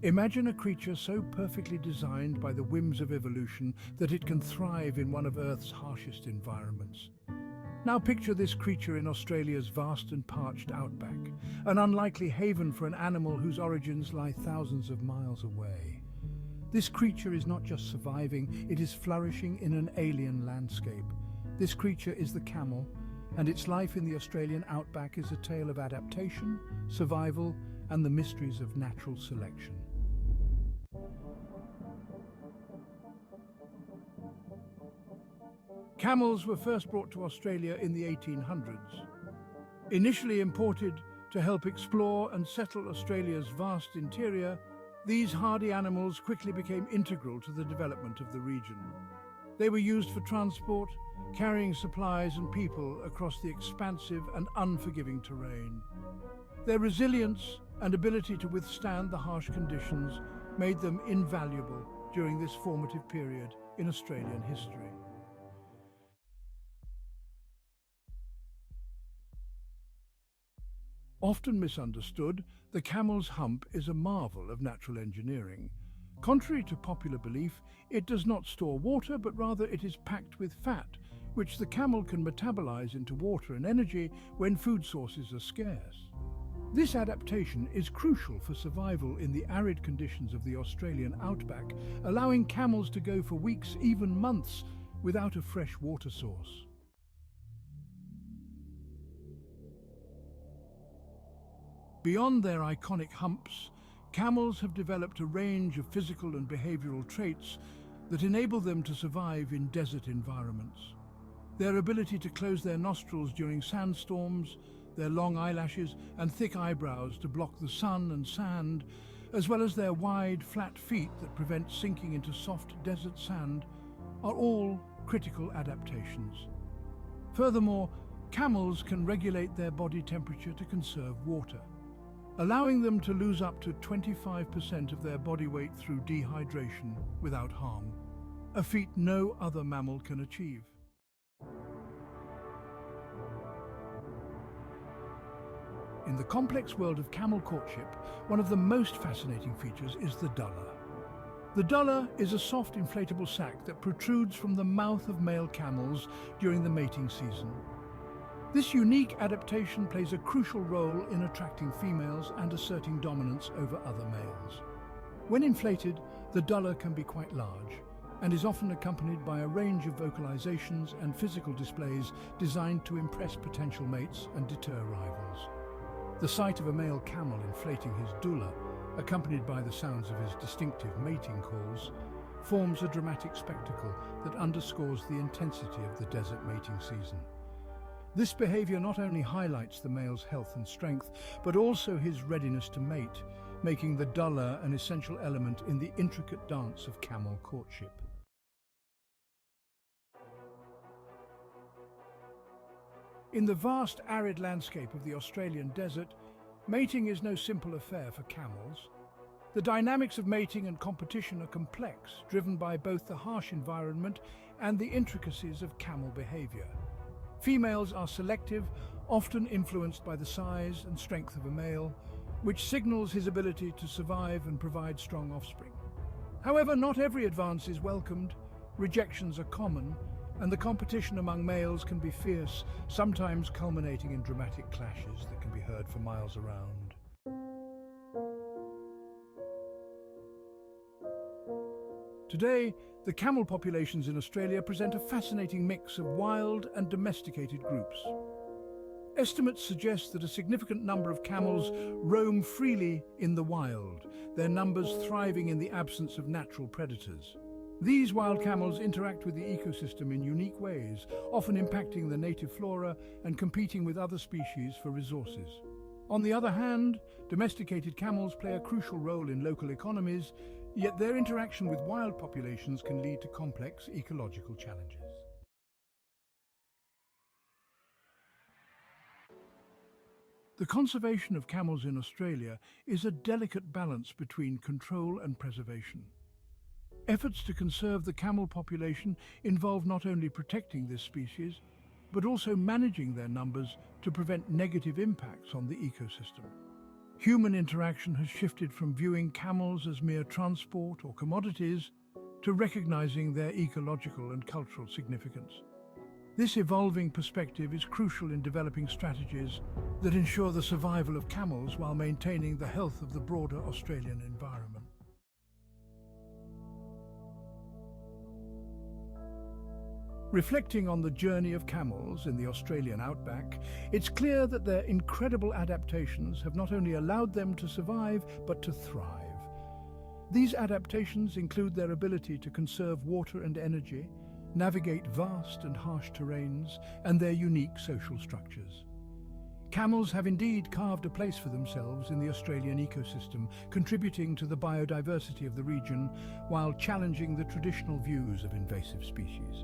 Imagine a creature so perfectly designed by the whims of evolution that it can thrive in one of Earth's harshest environments. Now picture this creature in Australia's vast and parched outback, an unlikely haven for an animal whose origins lie thousands of miles away. This creature is not just surviving, it is flourishing in an alien landscape. This creature is the camel, and its life in the Australian outback is a tale of adaptation, survival, and the mysteries of natural selection. Camels were first brought to Australia in the 1800s. Initially imported to help explore and settle Australia's vast interior, these hardy animals quickly became integral to the development of the region. They were used for transport, carrying supplies and people across the expansive and unforgiving terrain. Their resilience and ability to withstand the harsh conditions made them invaluable during this formative period in Australian history. Often misunderstood, the camel's hump is a marvel of natural engineering. Contrary to popular belief, it does not store water, but rather it is packed with fat, which the camel can metabolize into water and energy when food sources are scarce. This adaptation is crucial for survival in the arid conditions of the Australian outback, allowing camels to go for weeks, even months, without a fresh water source. Beyond their iconic humps, camels have developed a range of physical and behavioral traits that enable them to survive in desert environments. Their ability to close their nostrils during sandstorms, their long eyelashes and thick eyebrows to block the sun and sand, as well as their wide, flat feet that prevent sinking into soft desert sand, are all critical adaptations. Furthermore, camels can regulate their body temperature to conserve water, allowing them to lose up to 25% of their body weight through dehydration without harm, a feat no other mammal can achieve. In the complex world of camel courtship, one of the most fascinating features is the dullar. The dullar is a soft inflatable sac that protrudes from the mouth of male camels during the mating season. This unique adaptation plays a crucial role in attracting females and asserting dominance over other males. When inflated, the dullar can be quite large and is often accompanied by a range of vocalizations and physical displays designed to impress potential mates and deter rivals. The sight of a male camel inflating his dullar, accompanied by the sounds of his distinctive mating calls, forms a dramatic spectacle that underscores the intensity of the desert mating season. This behavior not only highlights the male's health and strength, but also his readiness to mate, making the dullar an essential element in the intricate dance of camel courtship. In the vast arid landscape of the Australian desert, mating is no simple affair for camels. The dynamics of mating and competition are complex, driven by both the harsh environment and the intricacies of camel behavior. Females are selective, often influenced by the size and strength of a male, which signals his ability to survive and provide strong offspring. However, not every advance is welcomed. Rejections are common, and the competition among males can be fierce, sometimes culminating in dramatic clashes that can be heard for miles around. Today, the camel populations in Australia present a fascinating mix of wild and domesticated groups. Estimates suggest that a significant number of camels roam freely in the wild, their numbers thriving in the absence of natural predators. These wild camels interact with the ecosystem in unique ways, often impacting the native flora and competing with other species for resources. On the other hand, domesticated camels play a crucial role in local economies, yet their interaction with wild populations can lead to complex ecological challenges. The conservation of camels in Australia is a delicate balance between control and preservation. Efforts to conserve the camel population involve not only protecting this species, but also managing their numbers to prevent negative impacts on the ecosystem. Human interaction has shifted from viewing camels as mere transport or commodities to recognizing their ecological and cultural significance. This evolving perspective is crucial in developing strategies that ensure the survival of camels while maintaining the health of the broader Australian environment. Reflecting on the journey of camels in the Australian outback, it's clear that their incredible adaptations have not only allowed them to survive, but to thrive. These adaptations include their ability to conserve water and energy, navigate vast and harsh terrains, and their unique social structures. Camels have indeed carved a place for themselves in the Australian ecosystem, contributing to the biodiversity of the region while challenging the traditional views of invasive species.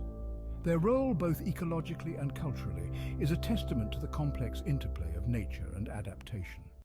Their role, both ecologically and culturally, is a testament to the complex interplay of nature and adaptation.